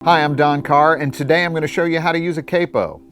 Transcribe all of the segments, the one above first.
Hi, I'm Don Carr, and today I'm going to show you how to use a capo.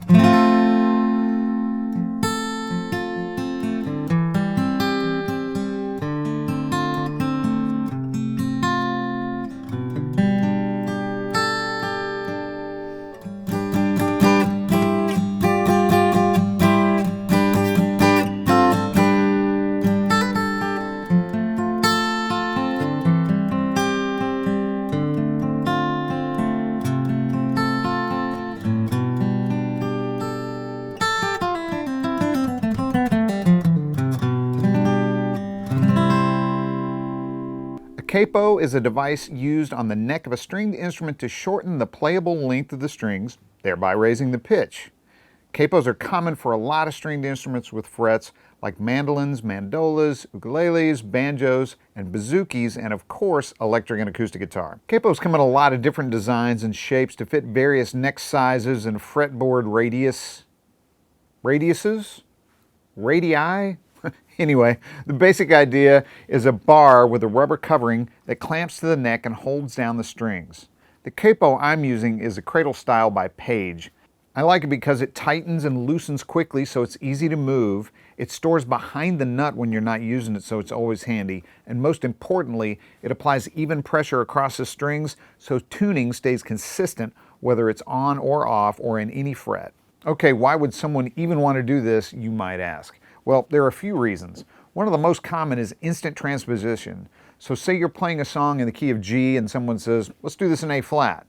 A capo is a device used on the neck of a stringed instrument to shorten the playable length of the strings, thereby raising the pitch. Capos are common for a lot of stringed instruments with frets like mandolins, mandolas, ukuleles, banjos, and bouzouki, and of course, electric and acoustic guitar. Capos come in a lot of different designs and shapes to fit various neck sizes and fretboard radiuses? Radii? Anyway, the basic idea is a bar with a rubber covering that clamps to the neck and holds down the strings. The capo I'm using is a cradle style by Page. I like it because it tightens and loosens quickly so it's easy to move. It stores behind the nut when you're not using it, so it's always handy. And most importantly, it applies even pressure across the strings so tuning stays consistent whether it's on or off or in any fret. Okay, why would someone even want to do this, you might ask? Well, there are a few reasons. One of the most common is instant transposition. So say you're playing a song in the key of G and someone says, let's do this in A flat.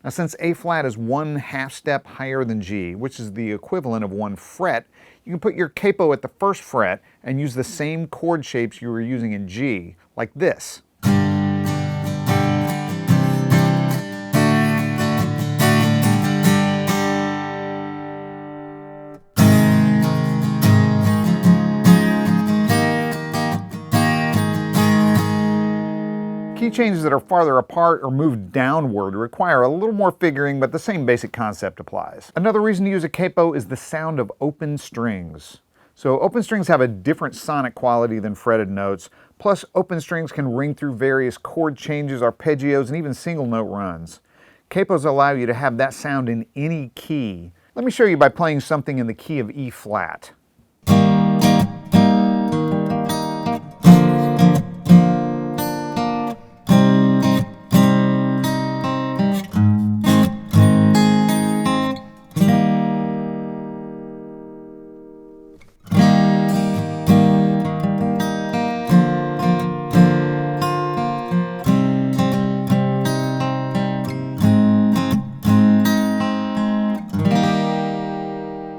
Now since A flat is 1/2 step higher than G, which is the equivalent of 1 fret, you can put your capo at the 1st fret and use the same chord shapes you were using in G, like this. Key changes that are farther apart or moved downward require a little more figuring, but the same basic concept applies. Another reason to use a capo is the sound of open strings. So open strings have a different sonic quality than fretted notes, plus open strings can ring through various chord changes, arpeggios, and even single note runs. Capos allow you to have that sound in any key. Let me show you by playing something in the key of E flat.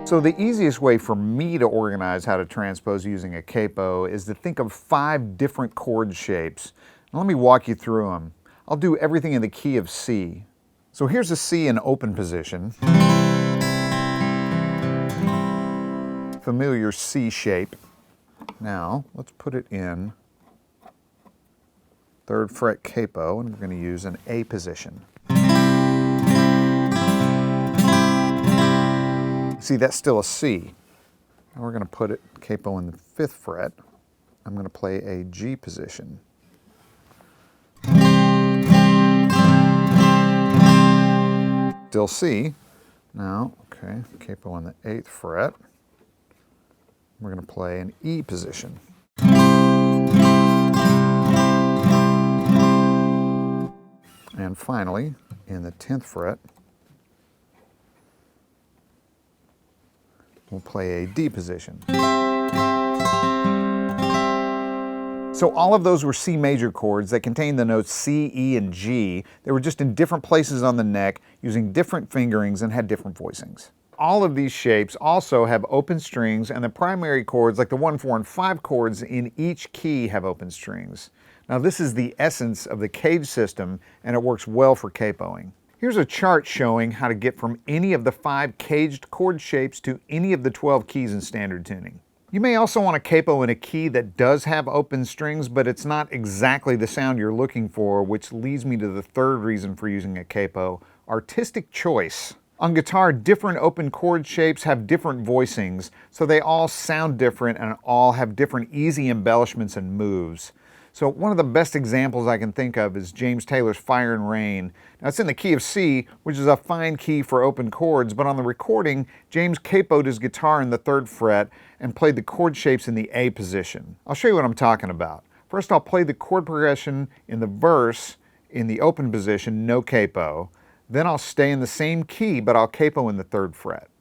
So the easiest way for me to organize how to transpose using a capo is to think of 5 different chord shapes. Now let me walk you through them. I'll do everything in the key of C. So here's a C in open position. Familiar C shape. Now let's put it in 3rd fret capo, and we're going to use an A position. See, that's still a C. Now we're going to put it capo in the 5th fret. I'm going to play a G position. Still C. Now, okay, capo on the 8th fret. We're going to play an E position. And finally, in the 10th fret, we'll play a D position. So all of those were C major chords that contained the notes C, E, and G. They were just in different places on the neck, using different fingerings and had different voicings. All of these shapes also have open strings, and the primary chords, like the 1, 4, and 5 chords in each key, have open strings. Now this is the essence of the cage system, and it works well for capoing. Here's a chart showing how to get from any of the 5 caged chord shapes to any of the 12 keys in standard tuning. You may also want a capo in a key that does have open strings, but it's not exactly the sound you're looking for, which leads me to the 3rd reason for using a capo: artistic choice. On guitar, different open chord shapes have different voicings, so they all sound different and all have different easy embellishments and moves. So one of the best examples I can think of is James Taylor's Fire and Rain. Now it's in the key of C, which is a fine key for open chords, but on the recording, James capoed his guitar in the 3rd fret and played the chord shapes in the A position. I'll show you what I'm talking about. First I'll play the chord progression in the verse in the open position, no capo. Then I'll stay in the same key, but I'll capo in the 3rd fret.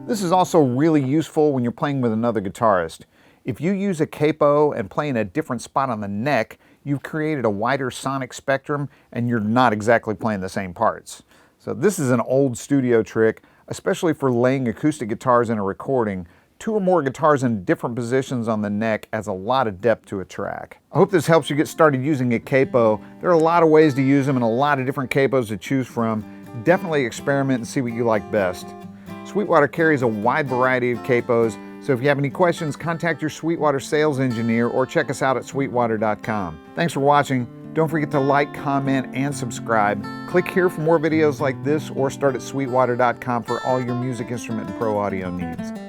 This is also really useful when you're playing with another guitarist. If you use a capo and play in a different spot on the neck, you've created a wider sonic spectrum and you're not exactly playing the same parts. So this is an old studio trick, especially for laying acoustic guitars in a recording. 2 or more guitars in different positions on the neck adds a lot of depth to a track. I hope this helps you get started using a capo. There are a lot of ways to use them and a lot of different capos to choose from. Definitely experiment and see what you like best. Sweetwater carries a wide variety of capos, so if you have any questions, contact your Sweetwater sales engineer or check us out at sweetwater.com. Thanks for watching. Don't forget to like, comment, and subscribe. Click here for more videos like this or start at sweetwater.com for all your music instrument and pro audio needs.